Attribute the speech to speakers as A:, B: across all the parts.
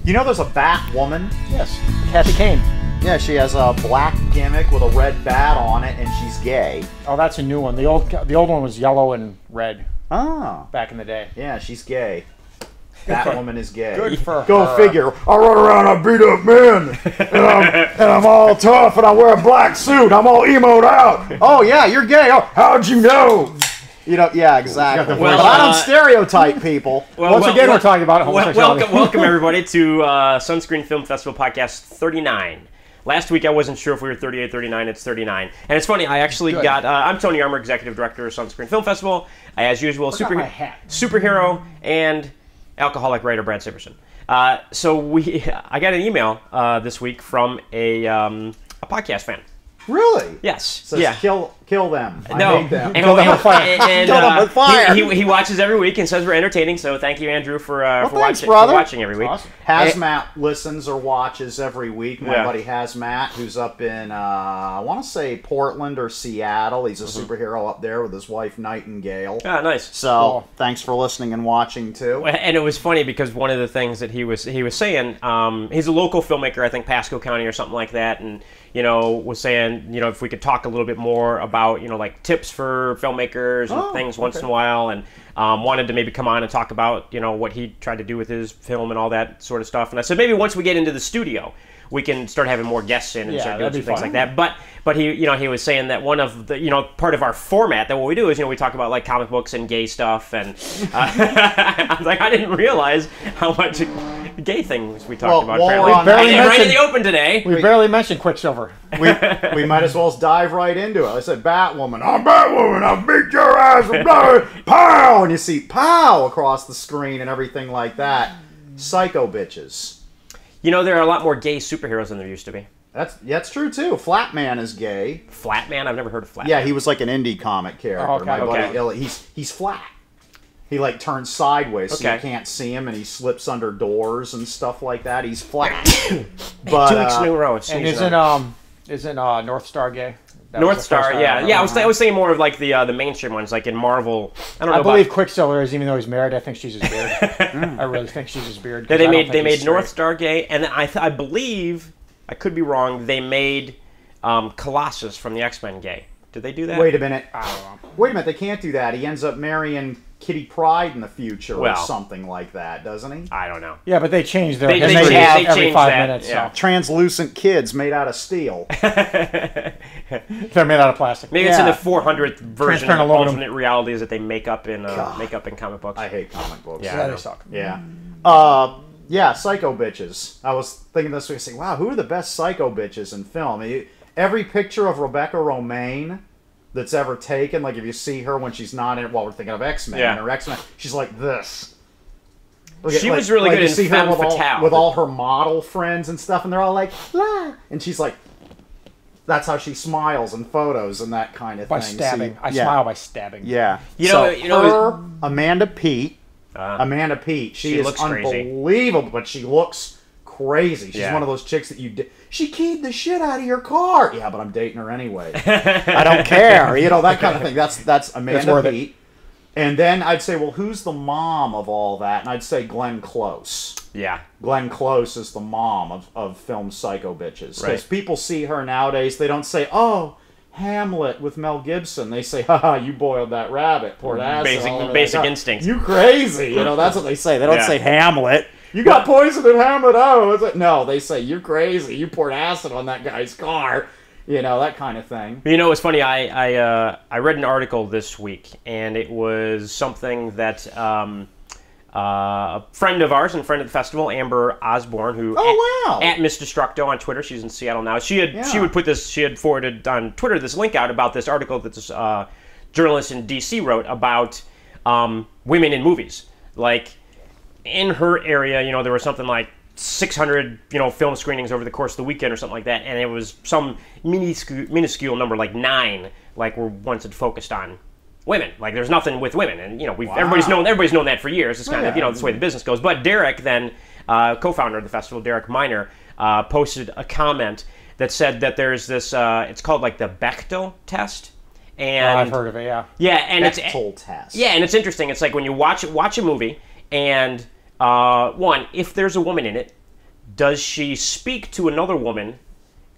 A: You know there's a bat woman?
B: Yes. Kathy Cain.
A: Yeah, she has a black gimmick with a red bat on it, and she's gay.
B: Oh, that's a new one. The old one was yellow and red.
A: Oh.
B: Back in the day.
A: Yeah, she's gay. That woman is gay.
B: Good for her.
A: Go figure. I run around, I beat up men, and I'm all tough, and I wear a black suit. I'm all emoed out. Oh, yeah, you're gay. Oh, how'd you know? You know, yeah, exactly.
B: Well,
A: but I don't stereotype people.
B: Once again, we're talking about homosexuality.
C: Welcome everybody to Sunscreen Film Festival podcast 39. Last week I wasn't sure if we were 38, 39. It's 39. And it's funny, I actually got... I'm Tony Armour, Executive Director of Sunscreen Film Festival. As usual, superhero and alcoholic writer Brad Siverson. So I got an email this week from a podcast fan.
A: Really?
C: Yes.
A: Says,
C: yeah.
A: Kill them.
C: No.
A: I hate them.
C: Kill them with fire.
A: Kill them with fire.
C: He watches every week and says we're entertaining. So thank you, Andrew, for
A: thanks,
C: watching every week.
A: Awesome. Hazmat listens or watches every week. My buddy Hazmat, who's up in I want to say Portland or Seattle. He's a superhero up there with his wife Nightingale.
C: Ah, nice.
A: So thanks for listening and watching too.
C: And it was funny because one of the things that he was saying, he's a local filmmaker, I think Pasco County or something like that, and was saying, if we could talk a little bit more about, like tips for filmmakers and things once in a while, and wanted to maybe come on and talk about, what he tried to do with his film and all that sort of stuff. And I said, maybe once we get into the studio, we can start having more guests in and start doing some things like that. But he, he was saying that one of the, part of our format, that what we do is, we talk about like comic books and gay stuff, and I was like, I didn't realize how much gay things we talked about. Right in the open today.
B: We barely mentioned Quicksilver.
A: We might as well dive right into it. I said, Batwoman, I'm Batwoman, I'll beat your ass, pow! And you see pow across the screen and everything like that. Psycho bitches.
C: There are a lot more gay superheroes than there used to be.
A: That's true too. Flatman is gay.
C: Flatman? I've never heard of Flatman.
A: Yeah, he was like an indie comic character.
B: Oh, okay.
A: My buddy, he's flat. He like turns sideways so you can't see him, and he slips under doors and stuff like that. He's flat. But
C: 2 weeks in a row.
B: And isn't North Star gay?
C: North Star, yeah. I was saying more of like the mainstream ones, like in Marvel.
B: I believe Quicksilver is, even though he's married, I think she's his beard. I really think she's his beard.
C: They made North Star gay, and I believe, I could be wrong, they made Colossus from the X-Men gay. Did they do that?
A: Wait a minute.
B: I don't know.
A: Wait a minute. They can't do that. He ends up marrying Kitty Pryde in the future or something like that, doesn't he?
C: I don't know.
B: Yeah, but they changed their
C: history
B: every 5 minutes.
A: Yeah. So. Translucent kids made out of steel.
B: They're made out of plastic.
C: Maybe it's in the 400th version of alternate realities that they make up in comic books.
A: I hate comic books.
C: Yeah,
B: they suck.
A: Yeah. Psycho bitches. I was thinking this week, saying, wow, who are the best psycho bitches in film? Every picture of Rebecca Romaine that's ever taken, like if you see her when she's not in, we're thinking of X-Men or X-Men, she's like this.
C: She was really good in Femme Fatale.
A: With all her model friends and stuff, and they're all like, la, and she's like, that's how she smiles in photos and that kind of thing.
B: By stabbing. I smile by stabbing.
A: Yeah. Amanda Peet. She is unbelievable, but she looks crazy. She's one of those chicks that she keyed the shit out of your car. Yeah, but I'm dating her anyway. I don't care. That kind of thing. That's Amanda Peet. And then I'd say, well, who's the mom of all that? And I'd say Glenn Close.
C: Yeah.
A: Glenn Close is the mom of film psycho bitches. Because people see her nowadays, they don't say, oh, Hamlet with Mel Gibson. They say, haha, you boiled that rabbit. Poor asshole.
C: Basic instinct.
A: You crazy. That's what they say. They don't say Hamlet. You got poisoned in Hamlet. Oh, no, they say, you're crazy. You poured acid on that guy's car. That kind of thing.
C: It's funny. I read an article this week, and it was something that a friend of ours and friend of the festival, Amber Osborne, who at Miss Destructo on Twitter, she's in Seattle now. She had forwarded on Twitter this link out about this article that this journalist in DC wrote about women in movies. Like in her area, there was something like 600 film screenings over the course of the weekend or something like that, and it was some minuscule number, like 9, like were once had focused on women. Like there's nothing with women, and everybody's known that for years. It's kind of that's the way the business goes. But Derek, then co-founder of the festival, Derek Miner, posted a comment that said that there's this it's called like the Bechdel test. And
B: I've heard of it, yeah.
C: Yeah, and
A: Bechdel test.
C: Yeah, and it's interesting. It's like when you watch a movie, and one, if there's a woman in it, does she speak to another woman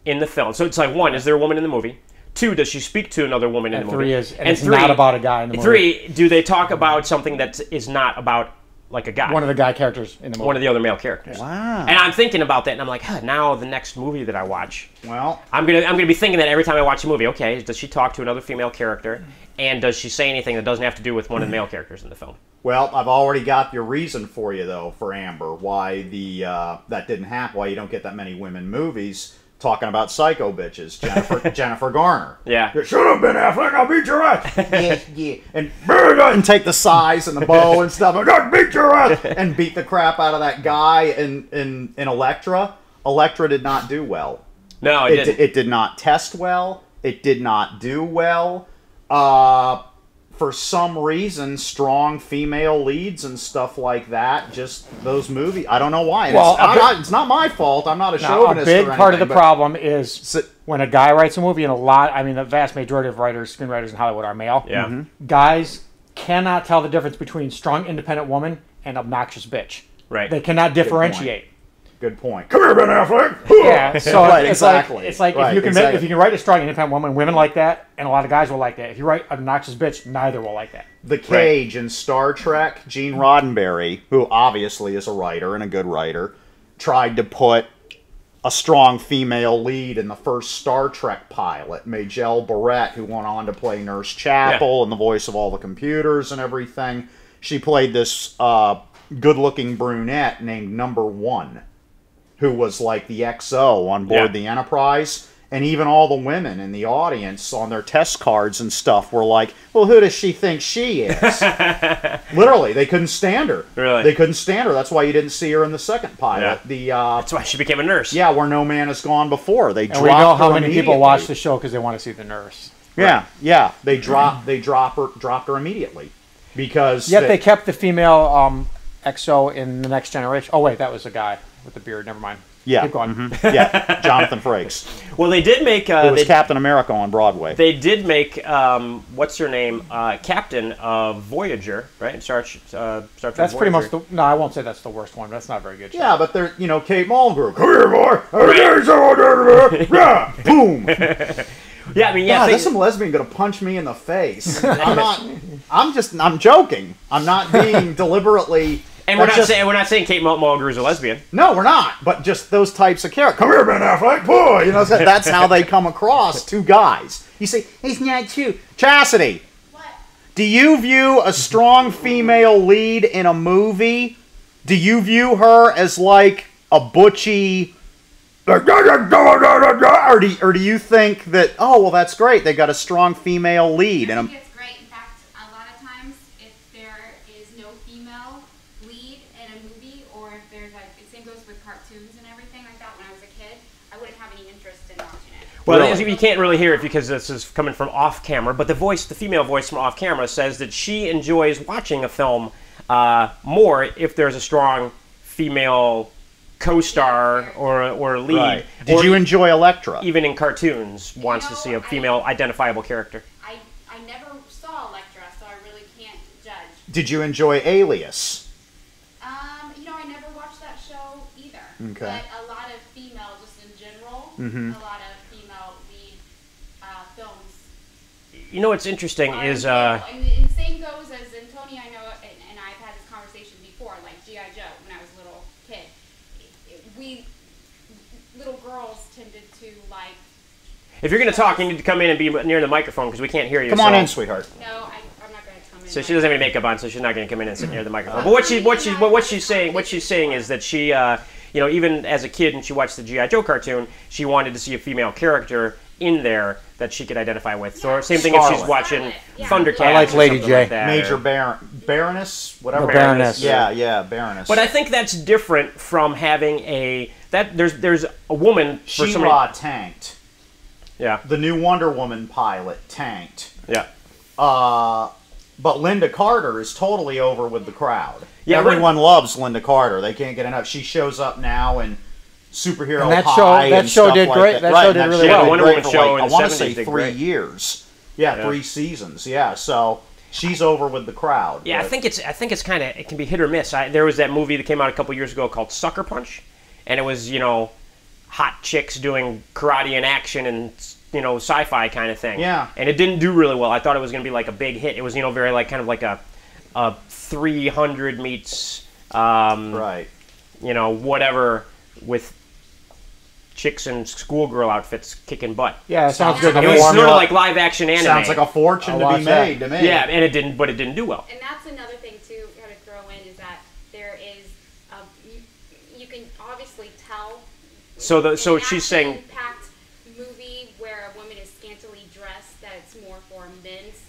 C: in the film? So it's like, 1, is there a woman in the movie? 2, does she speak to another woman in the movie?
B: And it's not about a guy in the movie.
C: 3, do they talk about something that is not about like a guy?
B: One of the guy characters in the movie.
C: One of the other male characters.
A: Wow.
C: And I'm thinking about that, and I'm like, now the next movie that I watch,
A: well,
C: I'm gonna be thinking that every time I watch a movie. Okay, does she talk to another female character, and does she say anything that doesn't have to do with one of the male characters in the film?
A: Well, I've already got your reason for you though, for Amber, why that didn't happen. Why you don't get that many women movies. Talking about psycho bitches, Jennifer Garner.
C: Yeah.
A: You should have been Affleck, I'll beat your ass. yeah. And take the size and the bow and stuff. I'll beat your ass. And beat the crap out of that guy in Elektra. Elektra did not do well.
C: No, it didn't.
A: It did not test well. It did not do well. For some reason, strong female leads and stuff like that, just those movies, I don't know why. And it's not my fault. I'm not a chauvinist.
B: A big part of the problem is when a guy writes a movie, and the vast majority of screenwriters in Hollywood are male.
C: Yeah.
A: Mm-hmm.
B: Guys cannot tell the difference between strong, independent woman and obnoxious bitch.
C: Right.
B: They cannot differentiate.
A: Good point. Come here, Ben Affleck.
B: Yeah, so
A: right,
B: it's
A: exactly.
B: Like, it's like
A: right,
B: if you can write a strong, independent woman, women like that, and a lot of guys will like that. If you write an obnoxious bitch, neither will like that.
A: The Cage in Star Trek, Gene Roddenberry, who obviously is a writer and a good writer, tried to put a strong female lead in the first Star Trek pilot. Majel Barrett, who went on to play Nurse Chapel and the voice of all the computers and everything. She played this good-looking brunette named Number One, who was like the XO on board the Enterprise. And even all the women in the audience on their test cards and stuff were like, well, who does she think she is? Literally, they couldn't stand her.
C: Really?
A: They couldn't stand her. That's why you didn't see her in the second pilot.
C: Yeah. That's why she became a nurse.
A: Yeah, where No Man Has Gone Before. They dropped
B: we know how
A: her
B: many people watch the show because they want to see the nurse.
A: Yeah, yeah. They dropped her immediately. Because
B: yet they kept the female XO in The Next Generation. Oh, wait, that was a guy with the beard. Never mind.
A: Yeah.
B: Keep going.
A: Mm-hmm. Yeah, Jonathan Frakes.
C: Well, they did make...
A: it was Captain America on Broadway.
C: They did make, what's her name, Captain of Voyager, right? Star Trek
B: That's
C: Voyager.
B: pretty much the... No, I won't say that's the worst one. That's not a very good show.
A: Yeah, but they're, Kate Mulgrew. Come here, boy. Yeah, boom.
C: Yeah, I mean,
A: there's some lesbian gonna punch me in the face. I'm joking. I'm not being deliberately...
C: And we're not saying Kate Mulgrew is a lesbian.
A: No, we're not. But just those types of characters. Come here, Ben Affleck, boy. That's how they come across. Two guys. You say, he's not true. Chastity.
D: What?
A: Do you view a strong female lead in a movie? Do you view her as like a butchy... Or do you think that, oh, well, that's great. They got a strong female lead.
D: I think it's great. In fact, a lot of times, if there is no female lead in a movie, or if there's like, the same goes with cartoons and everything like that. When I was a kid, I wouldn't have any interest in watching it.
C: Well, really? You can't really hear it because this is coming from off camera, but the female voice from off camera says that she enjoys watching a film more if there's a strong female co-star or lead.
A: Right. Did you enjoy Elektra?
C: Even in cartoons, wants to see a female identifiable character.
D: I never saw Elektra, so I really can't judge.
A: Did you enjoy Alias?
D: I never watched that show either.
A: Okay.
D: But a lot of female, just in general, a lot of female lead films.
C: You know what's interesting is...
D: and the same goes as in Tony, I know, and I've had this conversation before, like G.I. Joe, when I was a little kid. We, little girls, tended to like...
C: If you're going to talk, you need to come in and be near the microphone because we can't hear you.
A: Come on in, sweetheart.
D: No, I'm not going to come in.
C: So she doesn't have any makeup on, so she's not going to come in and sit near the microphone. But what she's saying is that she, even as a kid and she watched the G.I. Joe cartoon, she wanted to see a female character in there that she could identify with. So same thing if she's watching Thundercats.
B: I like Lady J.
C: Like that,
A: Major Baroness, whatever.
B: Baroness.
A: Yeah, Baroness.
C: But I think that's different from having there's a woman.
A: She-Ra tanked.
C: Yeah.
A: The new Wonder Woman pilot tanked.
C: Yeah.
A: But Linda Carter is totally over with the crowd.
C: Yeah,
A: everyone loves Linda Carter. They can't get enough. She shows up now in Superhero
B: and that
A: High.
B: That show did great. That show did really well.
C: The Wonder Woman show in the 70s
A: I want to say 3
C: great.
A: years. Yeah, 3 seasons. Yeah, so she's over with the crowd.
C: Yeah, I think it's kind of, it can be hit or miss. There was that movie that came out a couple years ago called Sucker Punch, and it was, you know, hot chicks doing karate and action and, you know, sci-fi kind of thing.
A: Yeah.
C: And it didn't do really well. I thought it was going to be like a big hit. It was, you know, very like kind of like a 300 meets,
A: right.
C: you know, whatever, with chicks in schoolgirl outfits kicking butt.
B: Yeah, it sounds good.
C: It was sort of like live action anime.
A: Sounds like a fortune to be made to me.
C: Yeah, and it didn't, but it didn't do well.
D: And that's another thing too, kind of throw in, is that there is you can obviously tell.
C: So she's saying,
D: action-packed movie where a woman is scantily dressed, that it's more for men's.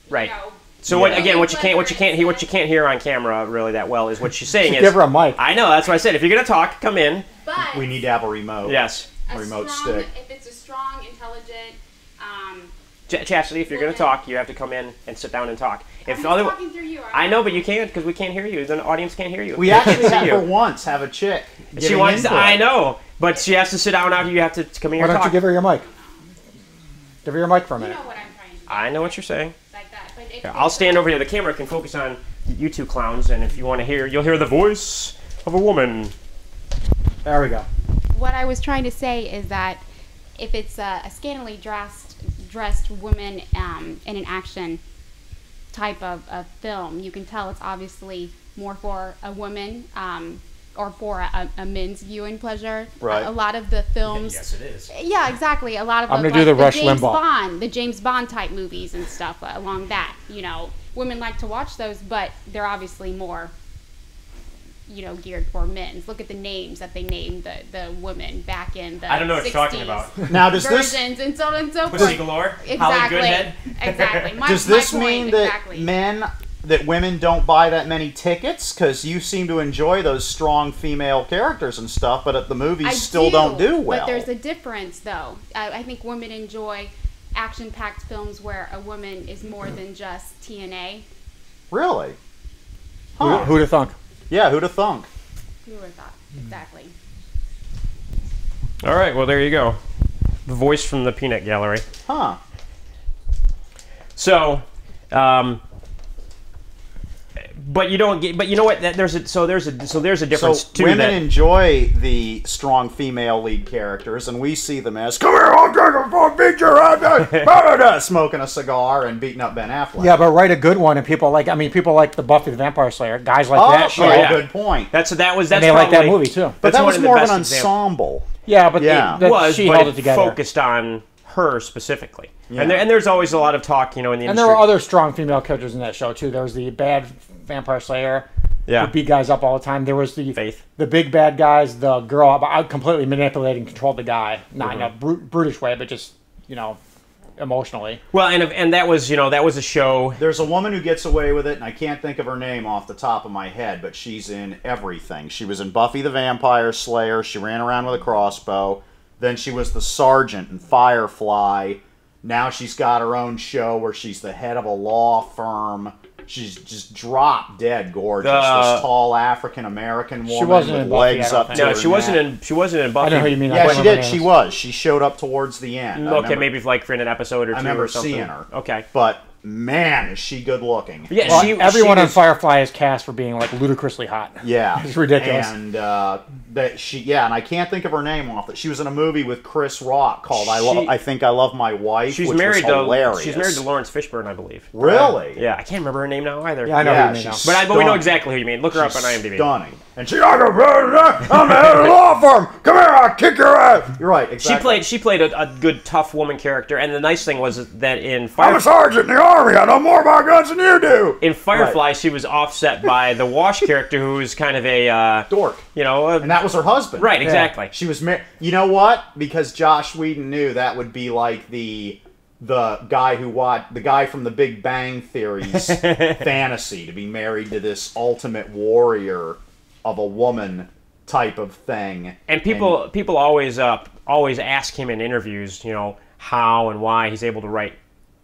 C: right.
D: You know,
C: So what you can't hear on camera really that well is what she's saying is,
B: give her a mic.
C: I know, that's what I said. If you're gonna talk, come in.
D: but
A: We need to have a remote.
C: Yes.
A: Remote
D: strong,
A: stick.
D: if it's a strong, intelligent,
C: Chastity, if you're gonna talk, you have to come in and sit down and talk.
D: I'm
C: If
D: just
C: other,
D: talking through you.
C: I know, but you can't because we can't hear you. The audience can't hear you.
A: We actually
C: see
A: have,
C: you.
A: for once, have a chick.
C: She wants to, I know, but she has to sit down after you have to come in here
B: Why
C: and
B: don't
C: talk.
B: you give her your mic? Give her your mic for a
D: You
B: minute.
D: know what I'm trying to do.
C: I know what you're saying.
D: Like that. But if
C: Here, I'll stand over here. The camera can focus on you two clowns, and if you want to hear, you'll hear the voice of a woman.
B: There we go.
D: What I was trying to say is that if it's a scantily dressed woman in an action type of film, you can tell it's obviously more for a woman or for a men's viewing pleasure.
A: Right.
D: A lot of the films.
C: Yes, it is.
D: Yeah, exactly. A lot of
B: I'm
D: the,
B: gonna do the Rush
D: James
B: Limbaugh.
D: Bond, the James Bond type movies and stuff along that. You know, women like to watch those, but they're obviously more, you know, geared for men. Look at the names that they named the women back in the
C: I don't know what
D: 60s
C: you're talking about.
A: Now, does this
D: versions and so on and so forth.
C: Pussy galore. Holly
D: Exactly.
C: Goodhead.
D: Exactly.
A: does this
D: my point,
A: mean that
D: exactly.
A: women don't buy that many tickets? Because you seem to enjoy those strong female characters and stuff, but at the movies still don't do well.
D: But there's a difference, though. I think women enjoy action-packed films where a woman is more than just TNA.
A: Really? Huh.
B: Who'd have thunk?
A: Yeah, who'd have thunk?
D: Who would have thought? Exactly.
C: All right, well, there you go. The voice from the peanut gallery.
A: Huh.
C: So, but you don't get. But you know what? There's a difference
A: So
C: too.
A: women enjoy the strong female lead characters, and we see them as, come here, I'll take a full picture, smoking a cigar and beating up Ben Affleck.
B: Yeah, but write a good one, and people like the Buffy the Vampire Slayer. Guys like that shit.
A: Oh,
C: yeah.
A: good point.
C: That's
B: And they
C: probably,
B: like that movie too.
A: But that
C: one
A: was
C: of the
A: more of an
C: best examples.
A: ensemble.
B: Yeah, but
A: Yeah.
B: she
C: but
B: held it together.
C: focused on her specifically.
A: Yeah.
C: And there's always a lot of talk, you know, in the
B: And
C: industry.
B: there were other strong female characters in that show too. There was the bad Vampire Slayer.
C: Yeah.
B: Who beat guys up all the time. There was the
C: Faith.
B: the big bad guys, the girl out completely manipulating, controlled the guy, not in a brutish way, but just, you know, emotionally.
C: Well, and that was, you know, that was a show.
A: There's a woman who gets away with it, and I can't think of her name off the top of my head, but she's in everything. She was in Buffy the Vampire Slayer. She ran around with a crossbow. Then she was the sergeant in Firefly. Now she's got her own show where she's the head of a law firm. She's just drop dead gorgeous. This tall African American woman
B: wasn't
A: with
B: in Buffy,
A: legs
B: I don't
A: up
B: think.
A: to
C: No,
A: her
C: she wasn't
A: neck.
C: in. She wasn't in Buffy.
B: I know who you mean. I
A: Yeah,
B: can't
A: she
B: remember
A: did.
B: her
A: She
B: name.
A: was. She showed up towards the end.
C: Okay, maybe like for an episode or two.
A: I remember
C: or something.
A: seeing her.
C: Okay.
A: But man, is she good looking.
C: Yeah,
B: Well, everyone
C: she
B: on
C: was-
B: Firefly is cast for being like ludicrously hot.
A: Yeah,
B: It's ridiculous.
A: And and I can't think of her name off it. She was in a movie with Chris Rock called I Think I Love My Wife.
C: She's
A: which
C: married
A: was hilarious.
C: She's married to Lawrence Fishburne, I believe.
A: Really?
C: Yeah, I can't remember her name now either.
B: Yeah, I know
A: Yeah,
B: who you mean now.
A: she's
C: But we know
A: stunning.
C: exactly who you mean. Look her up on
A: She's
C: IMDb.
A: Stunning. And she's like, I'm the head of the law firm. Come here, I'll kick your ass. You're right. Exactly.
C: She played a good tough woman character, and the nice thing was that in
A: I'm a
C: Firefly,
A: sergeant in the army. I know more about guns than you do.
C: in Firefly, she was offset by the Wash character, who was kind of a
A: Dork.
C: you know,
A: And that was her husband.
C: right, exactly.
A: She was married. You know what? Because Josh Whedon knew that would be like the guy the guy from the Big Bang Theory's fantasy to be married to this ultimate warrior of a woman type of thing.
C: And people always ask him in interviews, you know, how and why he's able to write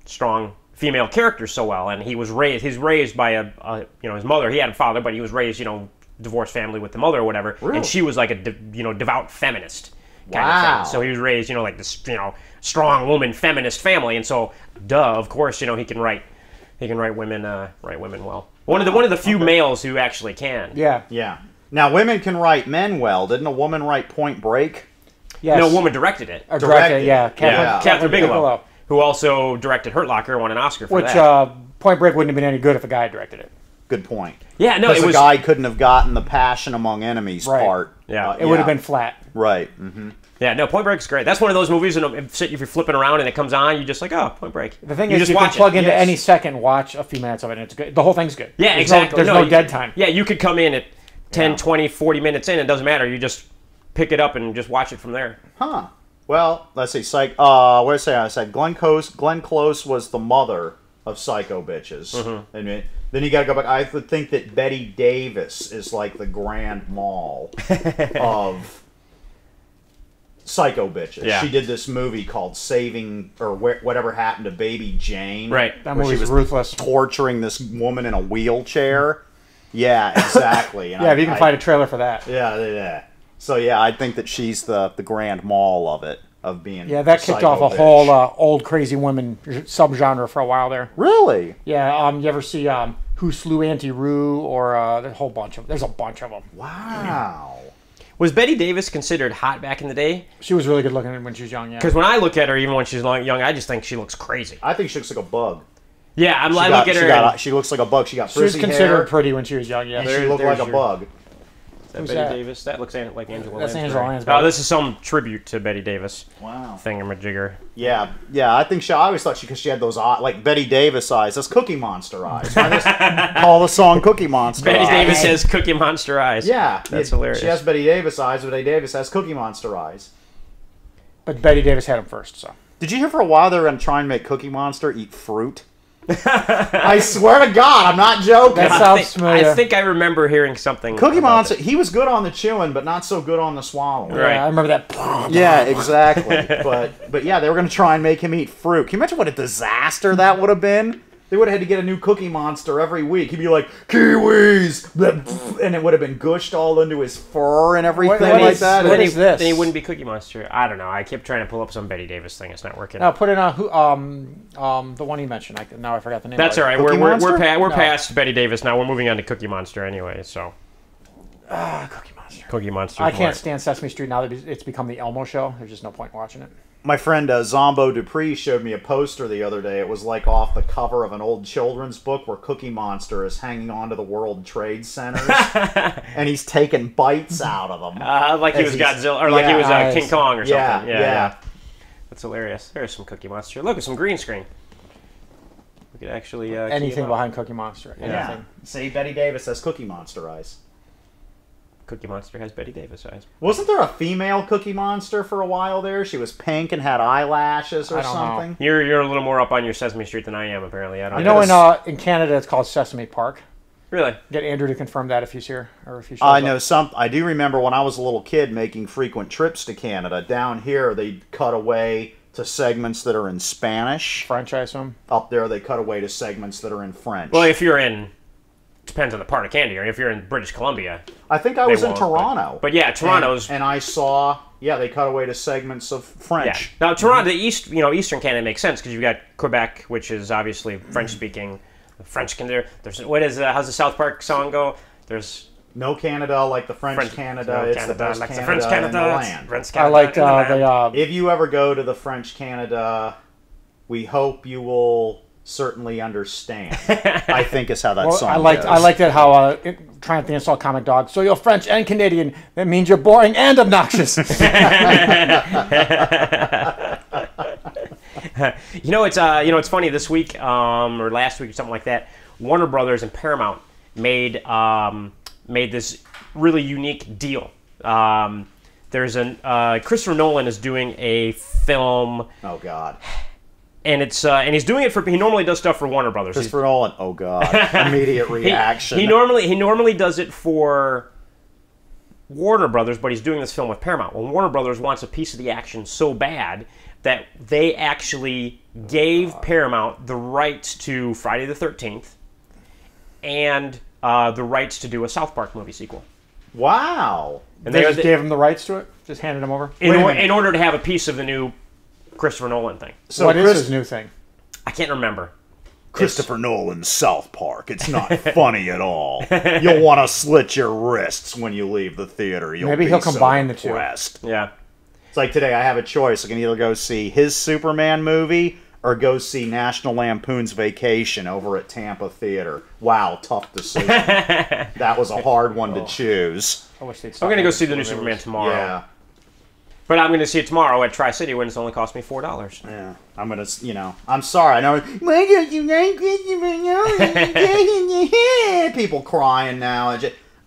C: strong female characters so well. And he's raised by his mother. He had a father, but he was raised, you know, divorced family with the mother or whatever.
A: Really?
C: And she was like a devout feminist kind
A: Wow.
C: of thing. So he was raised, you know, like this, you know, strong woman feminist family. And so, of course, you know, he can write women well. One of the few males who actually can.
B: Yeah.
A: Yeah. Now, women can write men well. Didn't a woman write Point Break?
B: Yes.
C: No, a woman directed it.
B: Directed, yeah.
C: Catherine Bigelow, who also directed Hurt Locker, won an Oscar for
B: that. Which Point Break wouldn't have been any good if a guy had directed it.
A: Good point.
C: Yeah, no,
A: because the guy couldn't have gotten the passion among enemies part.
C: Yeah,
B: it would have been flat.
A: Right.
C: Yeah, no, Point Break's great. That's one of those movies, and if you're flipping around and it comes on, you're just like, oh, Point Break.
B: The thing is, you can plug into any second, watch a few minutes of it, and it's good. The whole thing's good.
C: Yeah, exactly.
B: There's no dead time.
C: Yeah, you could come in at 10, 20, 40 minutes in, it doesn't matter. You just pick it up and just watch it from there.
A: Huh. Well, let's see. What did I say? Glenn Close was the mother of Psycho Bitches. And then you got to go back. I would think that Bette Davis is like the grand mal of Psycho Bitches. Yeah. She did this movie called Saving or Whatever Happened to Baby Jane.
C: Right.
B: That movie was ruthless.
A: Torturing this woman in a wheelchair. Yeah, exactly.
B: And if you can find a trailer for that.
A: Yeah. So yeah, I think that she's the grand mal of it, of being.
B: Yeah, that kicked off a whole old crazy women subgenre for a while there.
A: Really?
B: Yeah. You ever see Who Slew Auntie Roo or there's a whole bunch of them.
A: Wow.
C: Was Bette Davis considered hot back in the day?
B: She was really good looking when she was young. Yeah.
C: Because when I look at her, even when she's young, I just think she looks crazy.
A: I think she looks like a bug.
C: Yeah, I look at her.
A: She looks like a bug. She got frizzy hair.
B: She was considered pretty when she was young. Yeah,
A: and she looked like a bug.
C: Is that Bette Davis? That looks like Angela.
B: That's Angela Lansbury.
C: Oh, this is some tribute to Bette Davis.
A: Wow.
C: Thingamajigger.
A: Yeah. I think I always thought because she had those like Bette Davis eyes. That's Cookie Monster eyes. I just call the song Cookie Monster.
C: Bette Davis has Cookie Monster eyes.
A: Yeah,
C: that's hilarious.
A: She has Bette Davis eyes, but Bette Davis has Cookie Monster eyes.
B: But Bette Davis had them first. So.
A: Did you hear for a while they were going to try and make Cookie Monster eat fruit? I swear to God, I'm not joking.
B: That sounds familiar.
C: I think I remember hearing something.
A: Cookie Monster, he was good on the chewing, but not so good on the swallowing.
B: Right. Yeah, I remember that.
A: Yeah, exactly. But yeah, they were going to try and make him eat fruit. Can you imagine what a disaster that would have been? They would have had to get a new Cookie Monster every week. He'd be like, kiwis! And it would have been gushed all into his fur and everything like that.
B: What is this?
C: Then he wouldn't be Cookie Monster. I don't know. I kept trying to pull up some Bette Davis thing. It's not working.
B: No, put in the one you mentioned. Now I forgot the name.
C: That's
B: all
C: right. We're past Bette Davis now. We're moving on to Cookie Monster anyway. So.
B: Cookie Monster.
C: Cookie Monster.
B: I can't stand Sesame Street now that it's become the Elmo show. There's just no point in watching it.
A: My friend Zombo Dupree showed me a poster the other day. It was like off the cover of an old children's book where Cookie Monster is hanging onto the World Trade Centers. And he's taking bites out of them.
C: Like he was Godzilla, or like he was King Kong or something.
A: Yeah.
C: That's hilarious. There's some Cookie Monster. Look at some green screen. We could actually...
B: anything behind Cookie Monster. Anything.
A: Yeah. See, Bette Davis has Cookie Monster eyes.
C: Cookie Monster has Bette Davis eyes.
A: Wasn't there a female Cookie Monster for a while there? She was pink and had eyelashes or something.
C: Know. You're a little more up on your Sesame Street than I am, apparently. I don't
B: know. In Canada, it's called Sesame Park.
C: Really?
B: Get Andrew to confirm that if he's here or if he shows
A: I know some. I do remember when I was a little kid making frequent trips to Canada. Down here, they cut away to segments that are in Spanish.
B: French, I assume.
A: Up there, they cut away to segments that are in French.
C: Well, if you're in... Depends on the part of Canada. If you're in British Columbia,
A: I think I was in Toronto.
C: But yeah, Toronto's
A: and I saw they cut away to segments of French.
C: Yeah. Now Toronto, the Eastern Canada makes sense because you've got Quebec, which is obviously French speaking. French Canada. There's how's the South Park song go? There's
A: no Canada like the French Canada.
C: No
A: it's
C: Canada,
A: the best
C: like
A: Canada,
C: the French Canada
A: in the land.
C: French Canada
B: I like
A: if you ever go to the French Canada, we hope you will certainly understand. I think is how that song goes.
B: I liked it how Triumph the Install Comic Dog. So you're French and Canadian. That means you're boring and obnoxious.
C: It's funny. This week or last week or something like that, Warner Brothers and Paramount made this really unique deal. There's Christopher Nolan is doing a film.
A: Oh God.
C: And he's doing it he normally does stuff for Warner Brothers.
A: Christopher Nolan. Oh God! Immediate reaction.
C: He normally does it for Warner Brothers, but he's doing this film with Paramount. Well, Warner Brothers wants a piece of the action so bad that they actually gave Paramount the rights to Friday the 13th and the rights to do a South Park movie sequel.
A: Wow!
B: And they just gave him the rights to it. Just handed him over
C: in order to have a piece of the new Christopher Nolan thing.
B: So what is his new thing?
C: I can't remember.
A: Christopher Nolan's South Park. It's not funny at all. You'll want to slit your wrists when you leave the theater.
B: Maybe he'll combine the two.
C: Yeah.
A: It's like today I have a choice. I can either go see his Superman movie or go see National Lampoon's Vacation over at Tampa Theater. Wow, tough decision. That was a hard one to choose.
C: I'm going to go see the new Superman tomorrow.
A: Yeah.
C: But I'm going to see it tomorrow at Tri-City when it's only cost me $4.
A: Yeah. I'm going to, I'm sorry. I know. Why don't you like it? People crying now.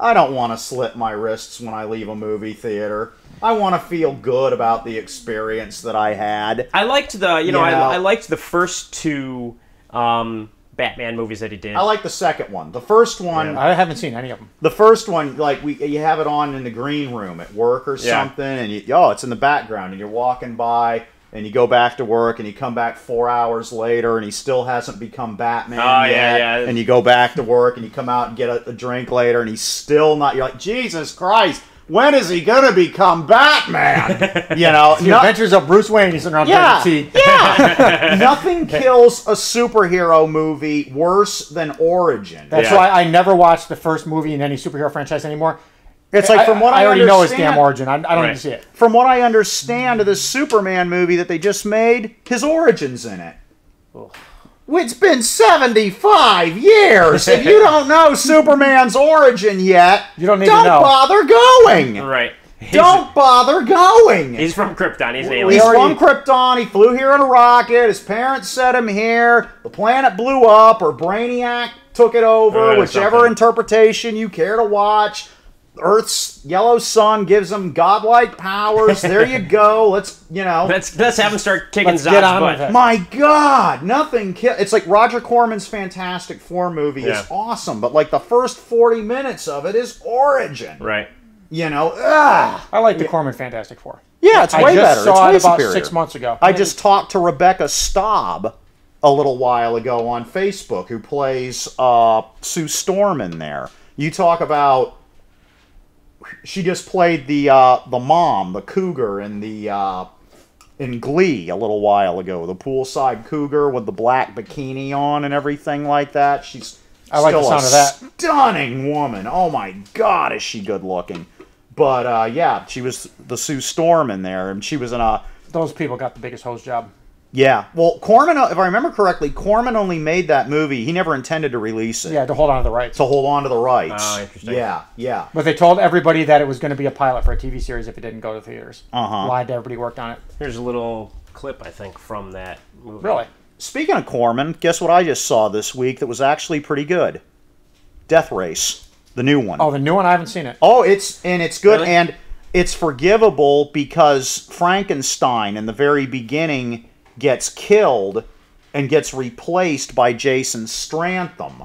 A: I don't want to slit my wrists when I leave a movie theater. I want to feel good about the experience that I had.
C: I liked I liked the first two Batman movies that he did.
A: I like the second one. The first one...
B: I haven't seen any of them.
A: The first one, like, you have it on in the green room at work or something, and it's in the background, and you're walking by, and you go back to work, and you come back 4 hours later, and he still hasn't become Batman yet.
C: Yeah.
A: And you go back to work, and you come out and get a drink later, and he's still not... You're like, Jesus Christ! When is he gonna become Batman? The
B: Adventures of Bruce Wayne. He's around
A: Yeah. Nothing kills a superhero movie worse than Origin.
B: That's why I never watch the first movie in any superhero franchise anymore.
A: It's like from what I
B: already know his damn origin. I don't need to see it.
A: From what I understand of this Superman movie that they just made, his origin's in it.
B: Ugh.
A: It's been 75 years. If you don't know Superman's origin yet,
B: don't
A: bother going.
C: Right.
A: Don't bother going.
C: He's from Krypton. He's an alien.
A: He's from Krypton. He flew here in a rocket. His parents set him here. The planet blew up, or Brainiac took it over, whichever interpretation you care to watch. Earth's yellow sun gives him godlike powers. There you go. Let's have him start kicking Zod's butt. My God, nothing. It's like Roger Corman's Fantastic Four movie is awesome, but like the first 40 minutes of it is Origin.
C: Right.
B: I like the Corman Fantastic Four.
A: Yeah, it's way better.
B: I just saw it about
A: superior.
B: 6 months ago.
A: I just talked to Rebecca Staab a little while ago on Facebook, who plays Sue Storm in there. You talk about. She just played the mom, the cougar, in Glee a little while ago. The poolside cougar with the black bikini on and everything like that. She's
B: like the sound of that.
A: Stunning woman. Oh my God, is she good looking? But she was the Sue Storm in there, and she was in a.
B: Those people got the biggest hose job.
A: Yeah. Well, Corman, if I remember correctly, Corman only made that movie. He never intended to release it.
B: Yeah, to hold on to the rights.
A: Oh,
C: interesting.
A: Yeah.
B: But they told everybody that it was going to be a pilot for a TV series if it didn't go to theaters. Lied to everybody who worked on it.
C: Here's a little clip, I think, from that movie.
B: Really?
A: Speaking of Corman, guess what I just saw this week that was actually pretty good? Death Race, the new one.
B: Oh, the new one? I haven't seen it.
A: Oh, it's good,
C: really?
A: And it's forgivable because Frankenstein in the very beginning gets killed and gets replaced by Jason Statham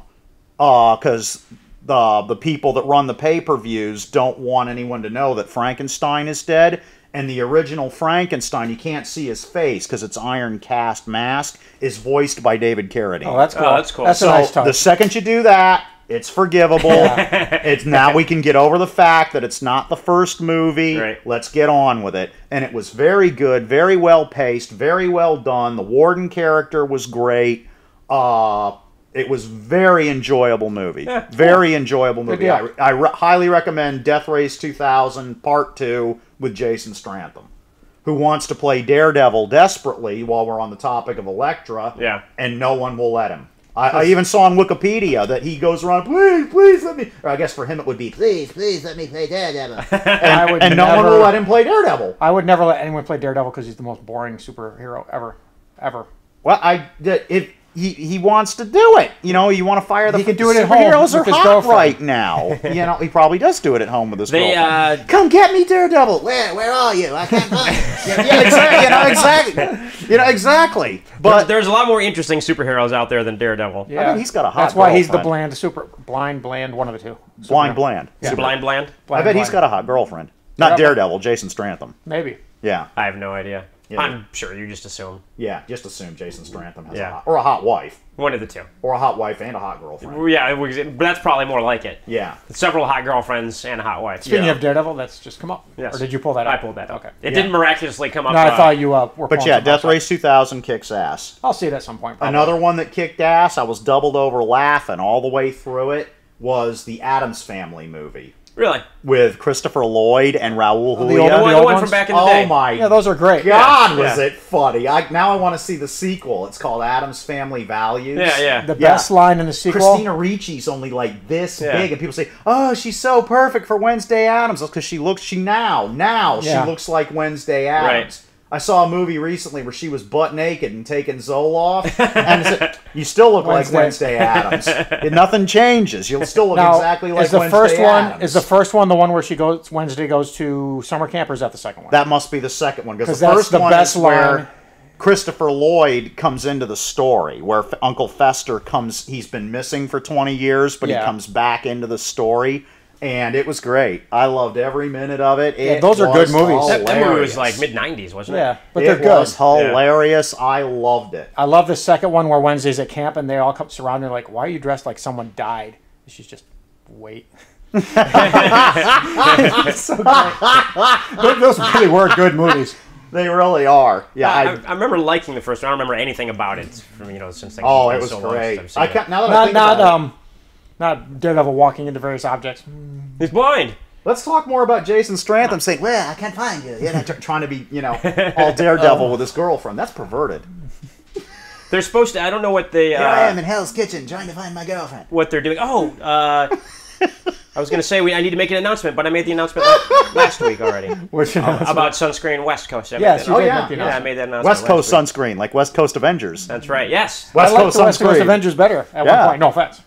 A: because the people that run the pay-per-views don't want anyone to know that Frankenstein is dead. And the original Frankenstein, you can't see his face because it's iron cast mask, is voiced by David Carradine.
B: Oh, that's cool.
C: That's cool.
B: That's a nice touch.
A: The second you do that, it's forgivable. It's now we can get over the fact that it's not the first movie.
C: Right.
A: Let's get on with it. And it was very good, very well paced, very well done. The Warden character was great. It was very enjoyable movie.
B: Yeah,
A: very enjoyable movie.
B: I
A: highly recommend Death Race 2000 Part 2 with Jason Statham, who wants to play Daredevil desperately while we're on the topic of Elektra.
C: Yeah.
A: And no one will let him. I even saw on Wikipedia that he goes around, please let me... Or I guess for him it would be, please let me play Daredevil. and no one will let him play Daredevil.
B: I would never let anyone play Daredevil because he's the most boring superhero ever.
A: Well, he wants to do it. You want to fire the...
B: He can do it at home.
A: Superheroes are hot right now. He probably does do it at home with his girlfriend. Come get me, Daredevil. Where are you? I can't find you. Exactly. But
C: there's a lot more interesting superheroes out there than Daredevil.
B: Yeah.
A: I mean, he's got a hot
B: That's why he's the
A: girlfriend.
B: bland, one of the two.
A: Bland.
C: Yeah. Blind?
A: I bet he's got a hot girlfriend. Not Daredevil, Jason Statham.
B: Maybe.
A: Yeah.
C: I have no idea.
A: You know?
C: I'm sure you just assume.
A: Yeah, just assume Jason Statham has a hot wife.
C: One of the two.
A: Or a hot wife and a hot girlfriend.
C: Yeah, but that's probably more like it.
A: Yeah.
C: Several hot girlfriends and a hot wife.
B: Speaking of Daredevil, that's just come up.
C: Yes.
B: Or did you pull that up?
C: I pulled that up. Okay. It didn't miraculously come up.
B: No, I thought you were.
A: But yeah, Death Race 2000 kicks ass.
B: I'll see it at some point. Probably.
A: Another one that kicked ass, I was doubled over laughing all the way through it, was the Addams Family movie.
C: Really?
A: With Christopher Lloyd and Raul Julia.
C: The one from back in the day.
A: Oh my
B: Yeah, those are great.
A: God, was it funny. Now I want to see the sequel. It's called Addams Family Values.
C: Yeah.
B: The best line in the sequel.
A: Christina Ricci's only like this big, and people say, "Oh, she's so perfect for Wednesday Addams." That's because she looks she looks like Wednesday Addams.
C: Right.
A: I saw a movie recently where she was butt naked and taking Zoloft, and it said, you still look like Wednesday Addams. Nothing changes. You'll still look exactly like Wednesday Addams.
B: Is the first one the one where Wednesday goes to summer camp, or is that the second one?
A: That must be the second one, because the
B: that's
A: first
B: the
A: one
B: best
A: is where Christopher Lloyd comes into the story, where Uncle Fester comes. He's been missing for 20 years, but he comes back into the story. And it was great. I loved every minute of it.
B: Those are good movies.
C: That movie was like mid-90s, wasn't it?
B: Yeah, but they're good.
A: It was hilarious. I loved it.
B: I love the second one where Wednesday's at camp and they all come surrounded like, why are you dressed like someone died? And she's just, wait. So great. Those really were good movies.
A: They really are. Yeah,
C: I remember liking the first one. I don't remember anything about it from since
A: it was
C: so
A: great.
C: Long since I've seen it.
A: Now that I think about it.
B: Not Daredevil walking into various objects.
C: He's blind.
A: Let's talk more about Jason Statham saying, "Well, I can't find you." Trying to be, all Daredevil with his girlfriend. That's perverted.
C: They're supposed to. I don't know what they.
A: Here I am in Hell's Kitchen trying to find my girlfriend.
C: What they're doing? I was going to say I need to make an announcement, but I made the announcement last week already.
B: Which announcement?
C: About Sunscreen West Coast.
B: Yes, you did.
C: I made that announcement.
A: West Coast Sunscreen, like West Coast Avengers.
C: That's right. Yes.
A: West Coast
B: West Coast Avengers better at one point. No offense.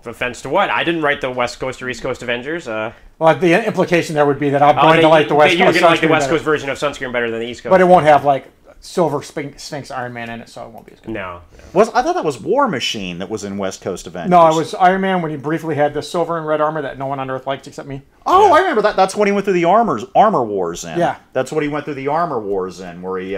C: Offense to what? I didn't write the West Coast or East Coast Avengers.
B: Well, the implication there would be that I'm going to like the West Coast.
C: You were going to like the West Coast version of Sunscreen better than the East Coast.
B: But it won't have like Silver Sphinx Iron Man in it, so it won't be as good.
C: No.
A: I thought that was War Machine that was in West Coast Avengers.
B: No, it was Iron Man when he briefly had the silver and red armor that no one on Earth liked except me.
A: Oh, I remember that. That's when he went through the armor wars in.
B: Yeah.
A: That's what he went through the armor wars in, where he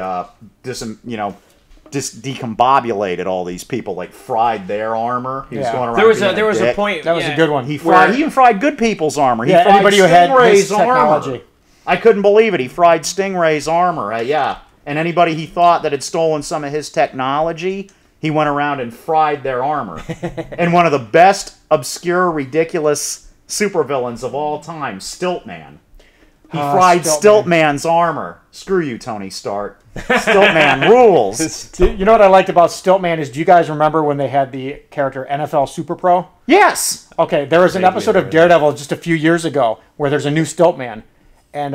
A: just decombobulated all these people, like fried their armor. He was going around.
C: There was a point.
B: That was a good one.
A: He even fried good people's armor. He fried
B: anybody who had
A: Stingray's
B: technology.
A: armor. I couldn't believe it. He fried Stingray's armor. And anybody he thought that had stolen some of his technology, he went around and fried their armor. And one of the best obscure, ridiculous supervillains of all time, Stiltman. He fried Stiltman's armor. Screw you, Tony Stark. Stiltman rules.
B: You know what I liked about Stiltman is, do you guys remember when they had the character NFL Super Pro?
A: Yes.
B: Okay, there was an episode of Daredevil just a few years ago where there's a new Stiltman. And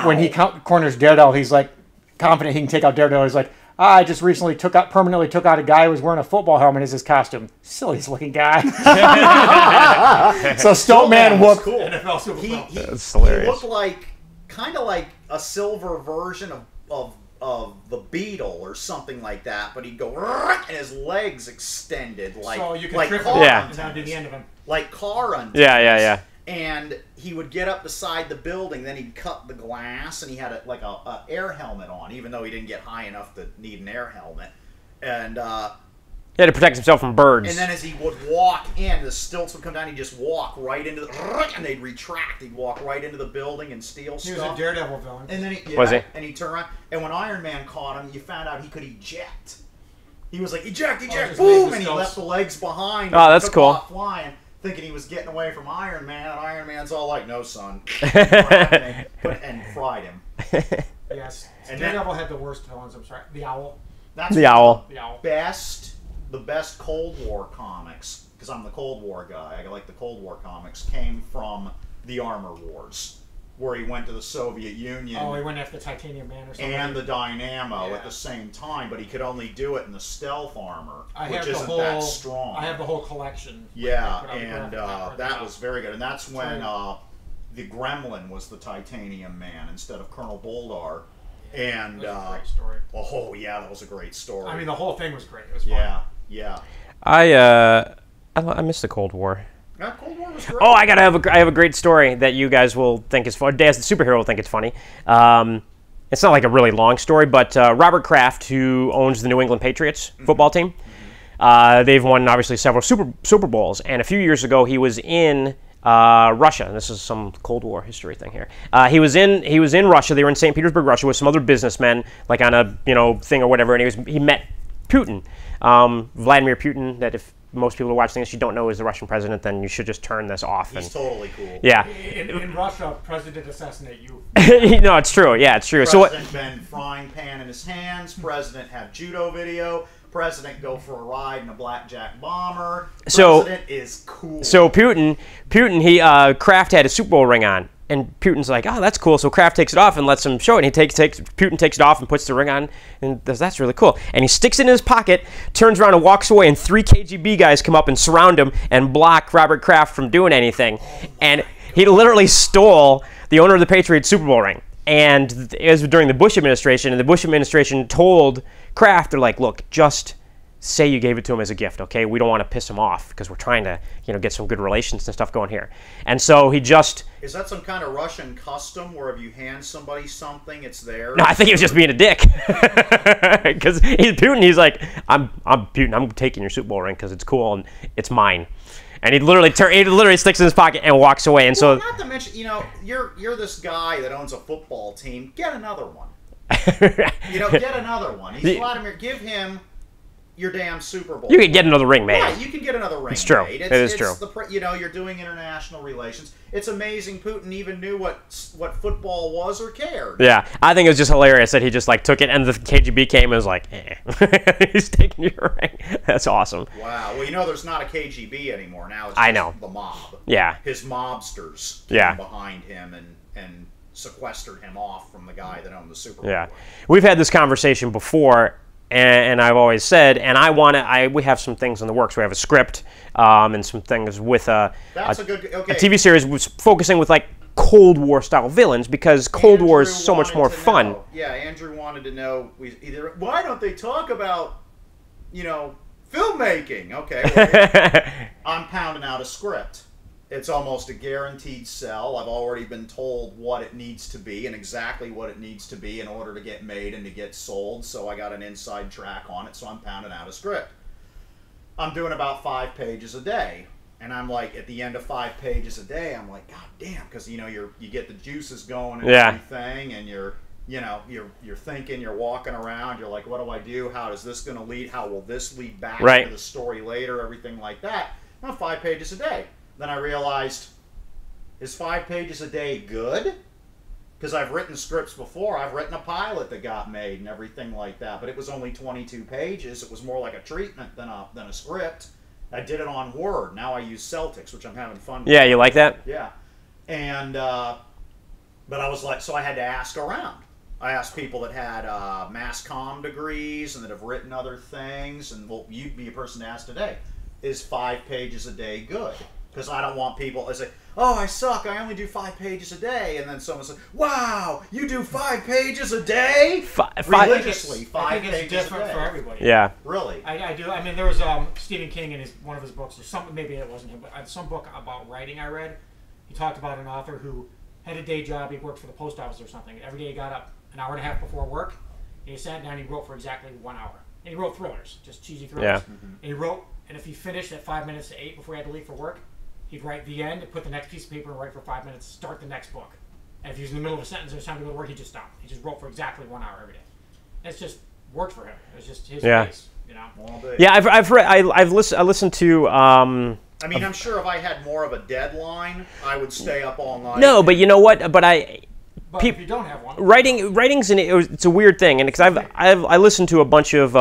B: when he corners Daredevil, he's like confident he can take out Daredevil. He's like, I just recently permanently took out a guy who was wearing a football helmet as his costume. Silliest looking guy. So Stiltman whooped
A: cool.
B: NFL Super Pro.
C: That's hilarious.
A: He looked kind of like a silver version of the Beetle or something like that, but he'd go and his legs extended
B: so you could
A: like
B: trip
A: car
B: him down to the end of him.
A: Like car antennas.
C: Yeah.
A: And he would get up beside the building, then he'd cut the glass, and he had a air helmet on, even though he didn't get high enough to need an air helmet. And
C: he had to protect himself from birds.
A: And then as he would walk in, the stilts would come down, he'd just walk right into and they'd retract. He'd walk right into the building and steal stuff.
B: He was a Daredevil villain.
A: And then he And he'd turn around. And when Iron Man caught him, you found out he could eject. He was like, eject, boom! And he left the legs behind.
C: Oh, that's cool.
A: Off flying, thinking he was getting away from Iron Man, and Iron Man's all like, no, son. And fried him.
B: Yes. And Daredevil had the worst villains, I'm sorry. The Owl.
A: That's
C: the Owl.
A: The best Cold War comics, because I'm the Cold War guy, I like the Cold War comics, came from the Armor Wars, where he went to the Soviet Union.
B: Oh, he went after the Titanium Man or something.
A: And the Dynamo at the same time, but he could only do it in the stealth armor, which isn't that strong.
B: I have the whole collection.
A: Yeah, and that was very good. And that's when the Gremlin was the Titanium Man instead of Colonel Boldar. And
B: that was a great story.
A: Oh yeah, that was a great story.
B: I mean, the whole thing was great. It was fun.
A: Yeah.
C: I miss the Cold War.
A: Cold War was great.
C: Oh, I have a great story that you guys will think is funny. As the superhero will think it's funny. it's not like a really long story, but Robert Kraft, who owns the New England Patriots football team, they've won obviously several Super Bowls, and a few years ago he was in Russia. And this is some Cold War history thing here. He was in Russia. They were in St. Petersburg, Russia, with some other businessmen, like on a thing or whatever. And he met Putin, Vladimir Putin. That if most people who watch things you don't know is the Russian president, then you should just turn this off.
A: He's totally cool.
C: Yeah.
B: In Russia, president assassinate you.
C: No, it's true. Yeah, it's true.
A: President been frying pan in his hands. President have judo video. President go for a ride in a blackjack bomber. President is cool.
C: So Putin, Kraft had a Super Bowl ring on, and Putin's like, oh, that's cool. So Kraft takes it off and lets him show it. And Putin takes it off and puts the ring on, and that's really cool. And he sticks it in his pocket, turns around and walks away, and 3 KGB guys come up and surround him and block Robert Kraft from doing anything. And he literally stole the owner of the Patriots Super Bowl ring. And it was during the Bush administration, and the Bush administration told Kraft, they're like, look, just say you gave it to him as a gift, okay? We don't want to piss him off because we're trying to, get some good relations and stuff going here. And so he just...
A: Is that some kind of Russian custom where if you hand somebody something, it's theirs?
C: No, I think he was just being a dick. Because he's Putin. He's like, I'm Putin. I'm taking your Super Bowl ring because it's cool and it's mine. And he literally sticks in his pocket and walks away. And
A: well, not to mention, you're this guy that owns a football team. Get another one. Get another one. He's Vladimir. Give him your damn Super Bowl.
C: You can get another ring made.
A: Yeah, you can get another ring
C: it's true.
A: made.
C: It is true.
A: You're doing international relations. It's amazing Putin even knew what football was or cared.
C: Yeah, I think it was just hilarious that he just took it, and the KGB came and was like, he's taking your ring. That's awesome.
A: Wow. Well, there's not a KGB anymore. Now it's just the mob.
C: Yeah.
A: His mobsters came behind him and sequestered him off from the guy that owned the Super Bowl.
C: Yeah. We've had this conversation before, and I've always said, and we have some things in the works. We have a script and some things with a TV series focusing with Cold War style villains, because Cold War is so much more fun.
A: Yeah, Andrew wanted to know why don't they talk about filmmaking? Okay, well, I'm pounding out a script. It's almost a guaranteed sell. I've already been told what it needs to be and exactly what it needs to be in order to get made and to get sold, so I got an inside track on it, so I'm pounding out a script. I'm doing about 5 pages a day, and I'm like, at the end of 5 pages a day, I'm like, God damn, because you get the juices going and everything, and you're thinking, you're walking around, you're like, what do I do? How is this going to lead? How will this lead back to the story later? Everything like that. Now 5 pages a day. Then I realized, is 5 pages a day good? Because I've written scripts before. I've written a pilot that got made and everything like that, but it was only 22 pages. It was more like a treatment than a script. I did it on Word. Now I use Celtics, which I'm having fun with.
C: Yeah, you like that?
A: Yeah. And, but I was like, so I had to ask around. I asked people that had mass comm degrees and that have written other things, and well, you'd be a person to ask today. Is 5 pages a day good? Because I don't want people to say, oh, I suck, I only do 5 pages a day. And then someone says, wow, you do 5 pages a day? Religiously, 5 pages a day. It's different for everybody.
C: Yeah.
A: Really?
B: I do. I mean, there was Stephen King in one of his books, or maybe it wasn't him, but some book about writing I read. He talked about an author who had a day job. He worked for the post office or something. Every day he got up an hour and a half before work, and he sat down and he wrote for exactly 1 hour. And he wrote thrillers, just cheesy thrillers.
C: Yeah.
B: Mm-hmm. And he wrote, and if he finished at 5 minutes to 8 before he had to leave for work, he'd write the end, put the next piece of paper, and write for 5 minutes, start the next book. And if he was in the middle of a sentence and it was time to go to work, he just stopped. He just wrote for exactly 1 hour every day. It's just worked for him. It was just his pace,
A: All day.
C: Yeah, I listened to.
A: I mean, I'm sure if I had more of a deadline, I would stay up all night.
C: No, but you know what? But
B: if you don't have one,
C: writing's it's a weird thing, and because I listened to a bunch of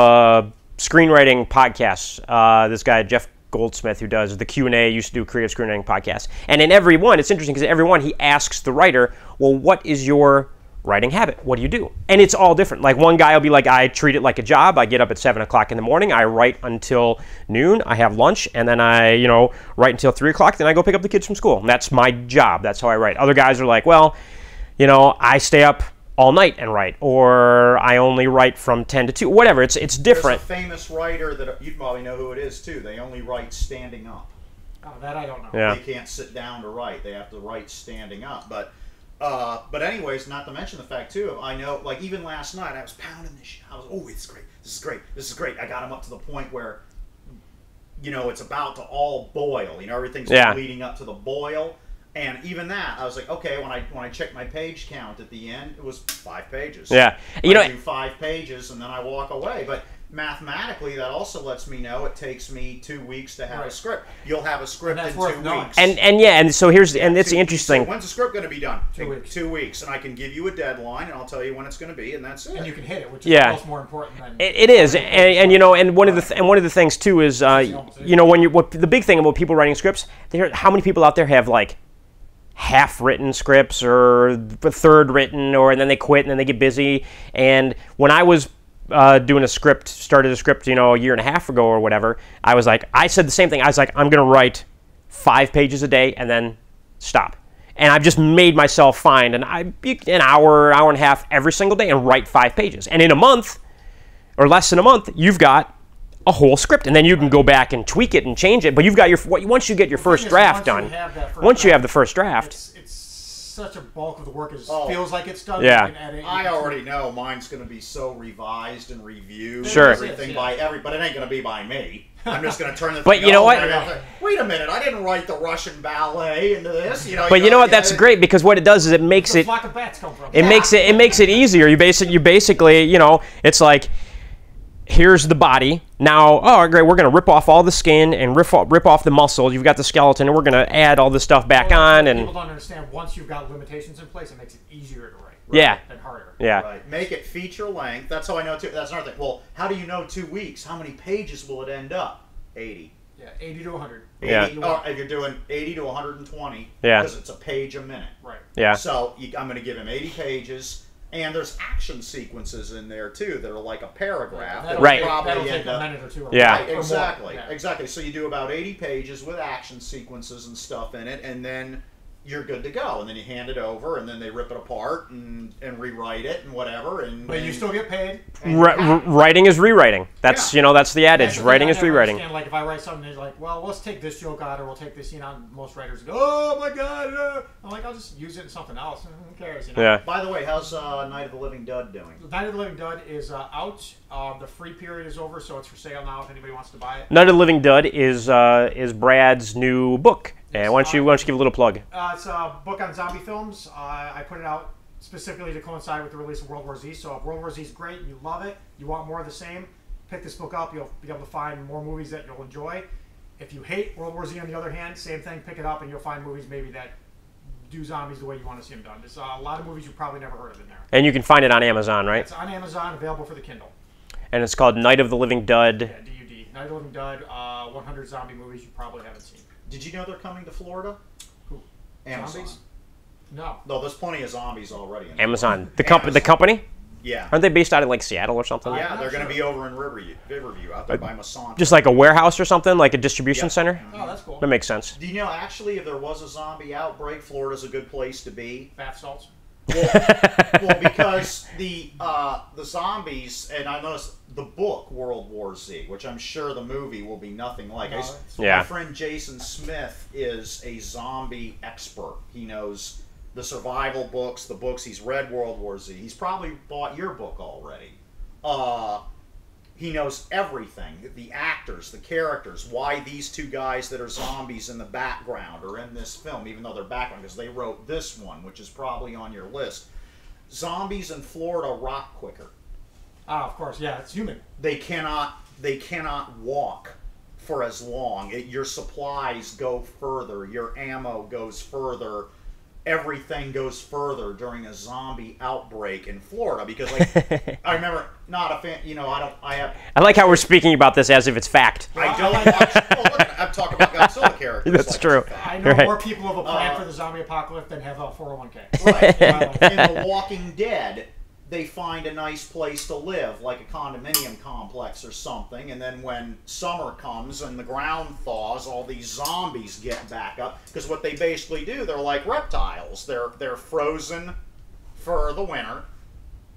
C: screenwriting podcasts. This guy Jeff Goldsmith, who does the Q&A, used to do a creative screenwriting podcast, and in every one, it's interesting because every one he asks the writer, well, what is your writing habit? What do you do? And it's all different. Like one guy will be like, I treat it like a job. I get up at 7 o'clock in the morning. I write until noon. I have lunch, and then I write until 3 o'clock. Then I go pick up the kids from school. And that's my job. That's how I write. Other guys are like, well, I stay up all night and write, or I only write from 10 to 2, whatever. It's different.
A: There's a famous writer that you probably know who it is too. They only write standing up.
B: Oh, that I don't know.
C: Yeah.
A: They can't sit down to write. They have to write standing up. But But anyways, not to mention the fact too, I know, like even last night, I was pounding this shit. I was, oh, it's great. This is great. This is great. I got him up to the point where, you know, it's about to all boil. You know, everything's leading up to the boil. And even that, I was like, okay, when I checked my page count at the end, it was 5 pages.
C: Yeah.
A: You know, I do 5 pages and then I walk away. But mathematically, that also lets me know it takes me 2 weeks to have a script. You'll have a script in 2 weeks.
C: And so here's and it's interesting.
A: So when's the script going to be done?
B: 2 weeks.
A: 2 weeks, and I can give you a deadline, and I'll tell you when it's going to be, and that's it.
B: And you can hit it, which is almost more important than
C: it is. And you know, and one of the things too is you know, when the big thing about people writing scripts, how many people out there have like half-written scripts or a third written, and then they quit and then they get busy. And when I was started a script, you know, a year and a half ago or whatever, I said the same thing. I was like, I'm going to write 5 pages a day and then stop. And I've just made myself find an hour and a half every single day and write 5 pages. And in a month, or less than a month, you've got a whole script, and then you can go back and tweak it and change it. But you've got once you get your first draft done, once you have the first draft,
B: it's such a bulk of the work. It feels like it's done.
C: Yeah,
A: I already know mine's going to be so revised and reviewed.
C: Sure,
A: and everything but it ain't going to be by me. I'm just going to turn the.
C: But you know what?
A: Wait a minute! I didn't write the Russian ballet into this. You know.
C: But you know what? That's great because what it does is it makes it.
B: Flock of bats come from.
C: It makes it easier. You basically, you know, it's like. Here's the body. Now, oh, great, we're going to rip off all the skin and rip off the muscle. You've got the skeleton, and we're going to add all this stuff back on. And
B: people don't understand, once you've got limitations in place, it makes it easier to write.
C: Yeah.
B: And harder.
C: Yeah.
A: Right. Make it feature length. That's how I know, too. That's another thing. Well, how do you know 2 weeks? How many pages will it end up? 80.
B: Yeah, 80 to 100.
A: 80, or if you're doing 80 to 120, because it's a page a minute.
B: Right.
C: Yeah.
A: So I'm going to give him 80 pages. And there's action sequences in there too that are like a paragraph.
B: That'll
C: Right.
B: That'll take a minute or two.
C: Yeah.
A: Right, exactly. Exactly. So you do about 80 pages with action sequences and stuff in it, and then you're good to go. And then you hand it over, and then they rip it apart and rewrite it and whatever.
B: But you still get paid.
C: Writing is rewriting. That's you know that's the adage. Writing is rewriting.
B: Like if I write something, they're like, well, let's take this joke out, or we'll take this scene out. Most writers go, oh my god! I'm like, I'll just use it in something else. Who cares? You know?
C: Yeah.
A: By the way, how's Night of the Living Dud doing?
B: Night of the Living Dud is out. The free period is over, so it's for sale now if anybody wants to buy it.
C: Night of the Living Dud is Brad's new book. And why don't you give a little plug?
B: It's a book on zombie films. I put it out specifically to coincide with the release of World War Z. So if World War Z is great, you love it, you want more of the same, pick this book up. You'll be able to find more movies that you'll enjoy. If you hate World War Z, on the other hand, same thing. Pick it up, and you'll find movies maybe that do zombies the way you want to see them done. There's a lot of movies you've probably never heard of in there.
C: And you can find it on Amazon, right?
B: It's on Amazon, available for the Kindle.
C: And it's called Night of the Living Dud.
B: Yeah, DUD. Night of the Living Dud. 100 zombie movies you probably haven't seen.
A: Did you know they're coming to Florida?
B: Who?
A: Amazon.
B: Zombies? No.
A: No, there's plenty of zombies already.
C: Amazon. The company?
A: Yeah.
C: Aren't they based out of like Seattle or something?
A: Yeah, they're going to be over in Riverview out there by Masson.
C: Just like a warehouse or something, like a distribution center?
B: Oh, that's cool.
C: That makes sense.
A: Do you know, actually, if there was a zombie outbreak, Florida's a good place to be?
B: Bath salts?
A: Well, because the zombies, and I noticed the book World War Z, which I'm sure the movie will be nothing like. My friend Jason Smith is a zombie expert. He knows the survival books, the books. He's read World War Z. He's probably bought your book already. He knows everything, the actors, the characters, why these two guys that are zombies in the background are in this film, even though they're background, because they wrote this one, which is probably on your list. Zombies in Florida rot quicker.
B: Ah, of course, yeah, it's human.
A: They cannot walk for as long. Your supplies go further, your ammo goes further. Everything goes further during a zombie outbreak in Florida because, like, I remember not a fan. You know, I
C: like how we're speaking about this as if it's fact.
A: I don't watch. Well, look, I'm talking about Godzilla characters.
C: That's true.
B: I know more people have a plan for the zombie apocalypse than have a 401k.
A: Right. In The Walking Dead, they find a nice place to live, like a condominium complex or something, and then when summer comes and the ground thaws, all these zombies get back up. Because what they basically do, they're like reptiles. They're frozen for the winter,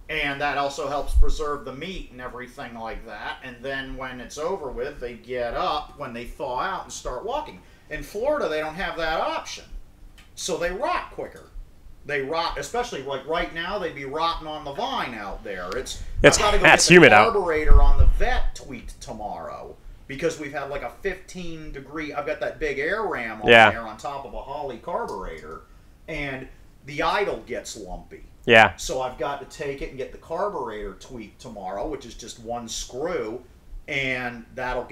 A: and that also helps preserve the meat and everything like that. And then when it's over with, they get up when they thaw out and start walking. In Florida, they don't have that option, so they rot quicker. They rot, especially like right now. They'd be rotting on the vine out there. It's
C: humid out.
A: Carburetor on the vet tweaked tomorrow because we've had like a 15-degree. I've got that big air ram on there on top of a Holley carburetor, and the idle gets lumpy.
C: Yeah.
A: So I've got to take it and get the carburetor tweaked tomorrow, which is just one screw, and that'll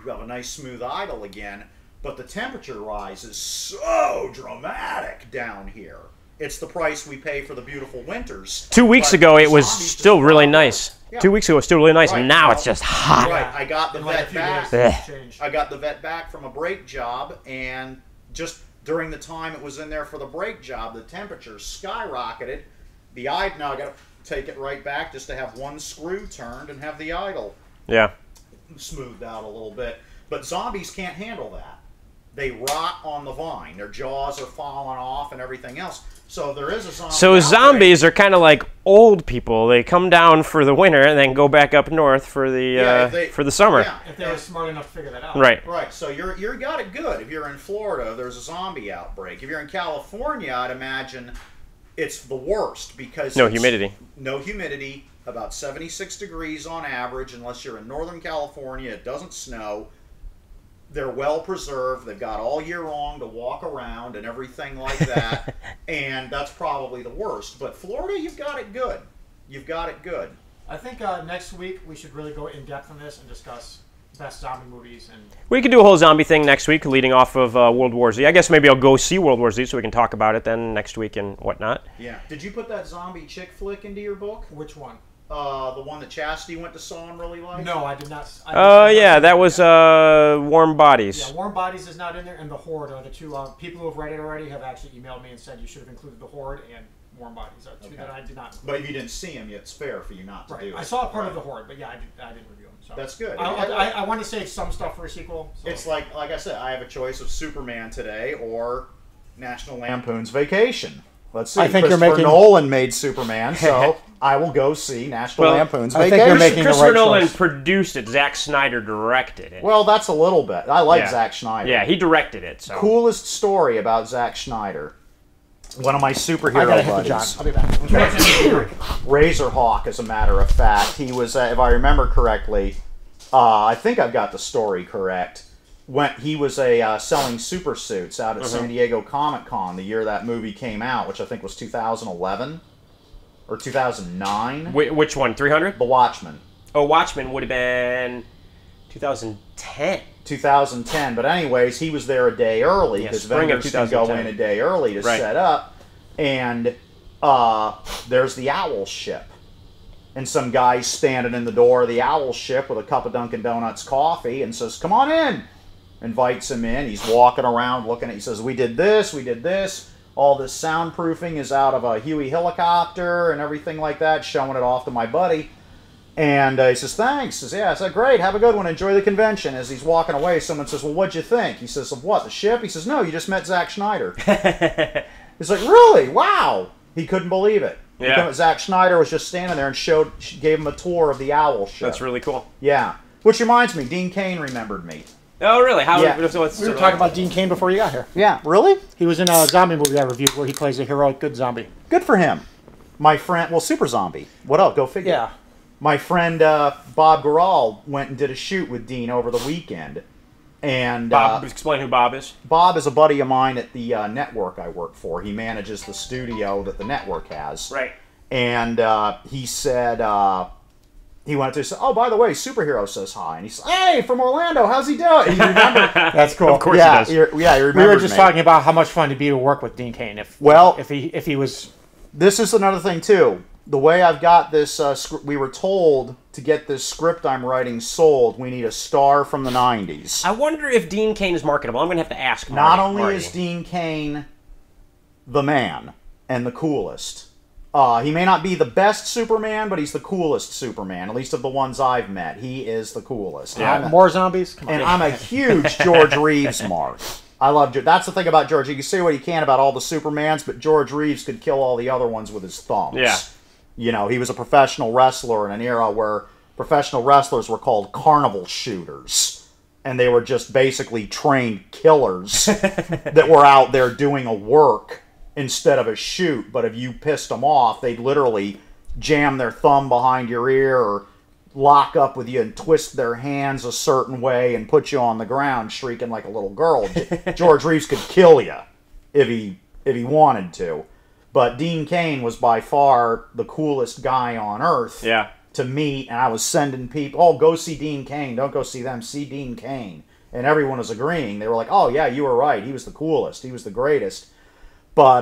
A: have a nice smooth idle again. But the temperature rise is so dramatic down here. It's the price we pay for the beautiful winters.
C: 2 weeks ago, it was still really nice. Yeah. 2 weeks ago, it was still really nice, and now it's just hot.
A: Right. I got the vet back. I got the vet back from a brake job, and just during the time it was in there for the brake job, the temperature skyrocketed. Now I got to take it right back just to have one screw turned and have the idle smoothed out a little bit. But zombies can't handle that. They rot on the vine. Their jaws are falling off and everything else. So there is a zombie.
C: So zombies are kind of like old people. They come down for the winter and then go back up north for the for the summer.
B: Yeah, if they were smart enough to figure that out.
C: Right.
A: Right. So you're got it good. If you're in Florida, there's a zombie outbreak. If you're in California, I'd imagine it's the worst because
C: no humidity.
A: No humidity. About 76 degrees on average, unless you're in Northern California. It doesn't snow. They're well preserved. They've got all year long to walk around and everything like that. And that's probably the worst. But Florida, you've got it good. You've got it good.
B: I think next week we should really go in depth on this and discuss best zombie movies. And
C: we could do a whole zombie thing next week, leading off of World War Z. I guess maybe I'll go see World War Z so we can talk about it then next week and whatnot.
A: Yeah. Did you put that zombie chick flick into your book?
B: Which one?
A: The one that Chastity went to saw and really liked?
B: No, I did not.
C: Yeah, that was Warm Bodies.
B: Yeah, Warm Bodies is not in there, and The Horde are the two people who have read it already have actually emailed me and said you should have included The Horde and Warm Bodies are two that I did not include.
A: But if you didn't see them, it's fair for you not to do it.
B: I saw part of The Horde, but yeah, I didn't review them. So.
A: That's good.
B: I want to save some stuff for a sequel. So.
A: It's like I said, I have a choice of Superman today or National Lampoon's Vacation. Let's see.
B: I think
A: Nolan made Superman, so I will go see National Lampoon's Vacation.
B: I think you're making
C: Christopher
B: the right
C: Nolan
B: choice.
C: produced it. Zack Snyder directed it.
A: Well, that's a little bit. I like Zack Snyder.
C: Yeah, he directed it. So.
A: Coolest story about Zack Snyder. One of my superhero buddies.
B: I'll be back.
A: Razorhawk, as a matter of fact. He was, if I remember correctly, I think I've got the story correct. He was selling super suits out at San Diego Comic-Con the year that movie came out, which I think was 2011 or 2009.
C: Which one? 300?
A: The Watchmen.
C: Oh, Watchmen would have been 2010.
A: 2010. But anyways, he was there a day early because vendors can go in a day early to set up. And there's the Owl ship. And some guy's standing in the door of the Owl ship with a cup of Dunkin' Donuts coffee and says, "Come on in." Invites him in. He's walking around looking at. He says, we did this. All this soundproofing is out of a Huey helicopter and everything like that, showing it off to my buddy. And he says, "Thanks." He says, "Yeah." I said, "Great, have a good one. Enjoy the convention." As he's walking away, someone says, "Well, what'd you think?" He says, "Of what, the ship?" He says, "No, you just met Zack Snyder." He's like, "Really? Wow." He couldn't believe it.
C: Yeah.
A: Zack Snyder was just standing there and gave him a tour of the Owl ship.
C: That's really cool.
A: Yeah. Which reminds me, Dean Cain remembered me.
C: Oh, really? How?
A: Yeah.
B: We were talking about Dean Cain before you got here.
A: Yeah. Really?
B: He was in a zombie movie I reviewed where he plays a heroic good zombie.
A: Good for him. My friend, super zombie. What else? Go figure.
B: Yeah.
A: My friend Bob Garal went and did a shoot with Dean over the weekend. And
C: Bob, explain who Bob is.
A: Bob is a buddy of mine at the network I work for. He manages the studio that the network has.
C: Right.
A: And he said, he went to say, "Oh, by the way, Superhero says hi." And he said, "Hey, from Orlando, how's he doing?" And you remember?
B: That's cool.
C: Of course he does.
A: He remembered
B: We were just
A: me.
B: talking about how much fun it'd be to work with Dean Cain if he was.
A: This is another thing too. The way I've got this, we were told to get this script I'm writing sold, we need a star from the 90s.
C: I wonder if Dean Cain is marketable. I'm going to have to ask Marty.
A: Not only is Dean Cain the man and the coolest, he may not be the best Superman, but he's the coolest Superman, at least of the ones I've met. He is the coolest.
B: Yeah. More zombies? Come on.
A: And I'm a huge George Reeves mark. I love George. That's the thing about George. You can say what you can about all the Supermans, but George Reeves could kill all the other ones with his thumbs.
C: Yeah.
A: You know, he was a professional wrestler in an era where professional wrestlers were called carnival shooters. And they were just basically trained killers that were out there doing a work instead of a shoot. But if you pissed them off, they'd literally jam their thumb behind your ear or lock up with you and twist their hands a certain way and put you on the ground shrieking like a little girl. George Reeves could kill you if he wanted to. But Dean Cain was by far the coolest guy on earth to meet, and I was sending people, oh, go see Dean Cain. Don't go see them. See Dean Cain. And everyone was agreeing. They were like, oh, yeah, you were right. He was the coolest. He was the greatest. But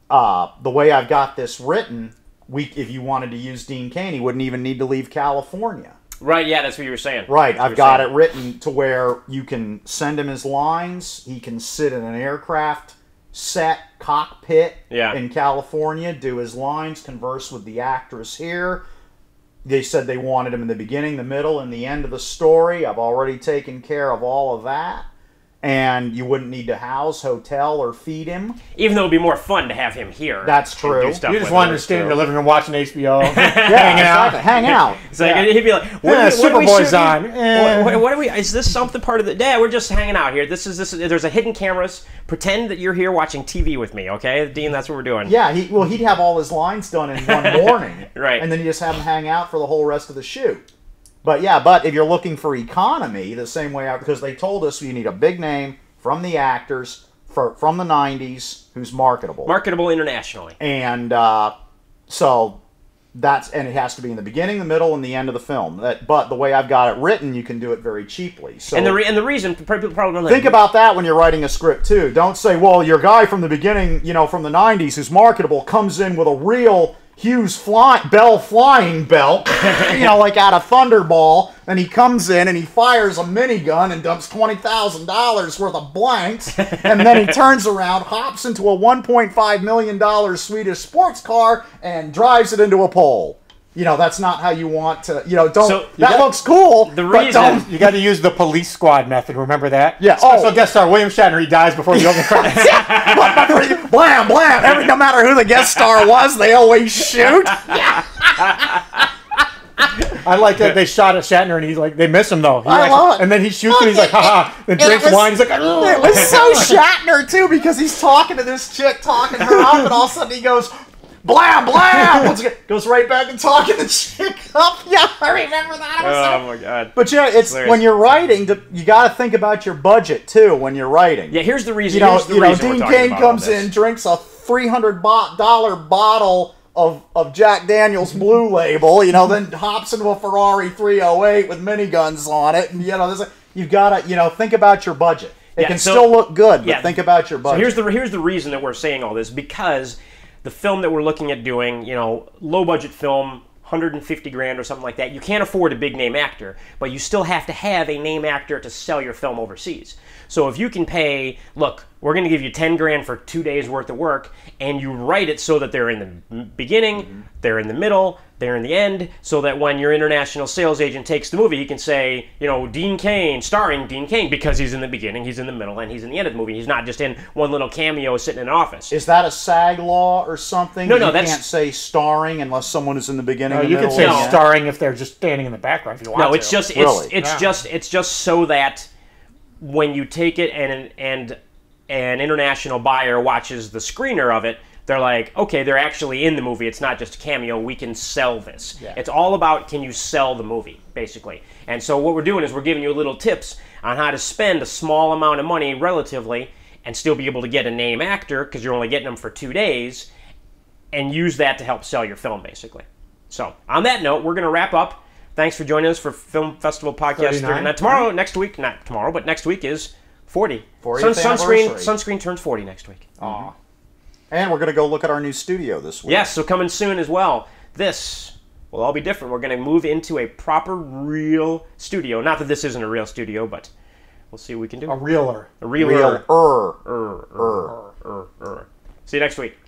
A: the way I've got this written, if you wanted to use Dean Cain, he wouldn't even need to leave California.
C: Right, yeah, that's what you were saying.
A: Right, I've got it written to where you can send him his lines. He can sit in an aircraft set cockpit in California, do his lines, converse with the actress here. They said they wanted him in the beginning, the middle, and the end of the story. I've already taken care of all of that. And you wouldn't need to house, hotel, or feed him.
C: Even though it would be more fun to have him here.
A: That's true.
B: You just wanted to stay in your living room watching HBO.
A: Hang out.
C: It's like, he'd be like,
B: Superboy's on.
C: What are we, is this something part of the day? We're just hanging out here. There's a hidden cameras. Pretend that you're here watching TV with me, okay? Dean, that's what we're doing.
A: Yeah, he'd have all his lines done in one morning.
C: Right.
A: And then you just have him hang out for the whole rest of the shoot. But if you're looking for economy, the same way, because they told us you need a big name from the actors from the 90s who's marketable.
C: Marketable internationally.
A: And so and it has to be in the beginning, the middle, and the end of the film. But the way I've got it written, you can do it very cheaply. So
C: and the reason, people probably don't
A: think about that when you're writing a script too. Don't say, well, your guy from the beginning, from the 90s who's marketable comes in with a real Hughes flying belt, like out of Thunderball, and he comes in and he fires a minigun and dumps $20,000 worth of blanks, and then he turns around, hops into a $1.5 million Swedish sports car, and drives it into a pole. That's not how you want to, looks cool.
B: The reason you got to use the police squad method. Remember that?
A: Yeah.
B: Special guest star William Shatner. He dies before the opening credits.
A: Blam, blam. No matter who the guest star was, they always shoot.
B: I like that they shot at Shatner and he's like, they miss him though.
A: I love it.
B: And then he shoots and he's like, haha. Then drinks wine. He's like,
A: it was so Shatner too, because he's talking to this chick, talking her up, and all of a sudden he goes, blam, blam! Once again, goes right back and talking the chick up. Yeah, I remember that.
C: Oh my god!
A: But it's when you're writing, you got to think about your budget too when you're writing.
C: Yeah, here's the reason.
A: Dean Cain comes in, drinks a $300 bottle of Jack Daniel's Blue Label. Then hops into a Ferrari 308 with miniguns on it, and you've got to think about your budget. It can still look good, but think about your budget.
C: So here's the reason that we're saying all this, because the film that we're looking at doing, low budget film, 150 grand or something like that, you can't afford a big name actor, but you still have to have a name actor to sell your film overseas. So if you can pay, look, we're going to give you 10 grand for 2 days worth of work, and you write it so that they're in the beginning, they're in the middle, they're in the end, so that when your international sales agent takes the movie, he can say, Dean Cain, starring Dean Cain, because he's in the beginning, he's in the middle, and he's in the end of the movie. He's not just in one little cameo sitting in an office.
A: Is that a SAG law or something?
C: No,
A: you can't say starring unless someone is in the beginning.
B: No, you can say starring if they're just standing in the background if you want to.
C: No, it's just so that when you take it and an international buyer watches the screener of it, they're like, okay, they're actually in the movie. It's not just a cameo. We can sell this. Yeah. It's all about, can you sell the movie, basically. And so what we're doing is we're giving you little tips on how to spend a small amount of money relatively and still be able to get a name actor, because you're only getting them for 2 days, and use that to help sell your film, basically. So on that note, we're going to wrap up. Thanks for joining us for Film Festival Podcast 39. Next week is 40.
A: 40th
C: Sunscreen turns 40 next week.
A: Aww. And we're going to go look at our new studio this week.
C: Yes, so coming soon as well. This will all be different. We're going to move into a proper, real studio. Not that this isn't a real studio, but we'll see what we can do.
B: A realer.
C: A realer.
A: Realer.
C: See you next week.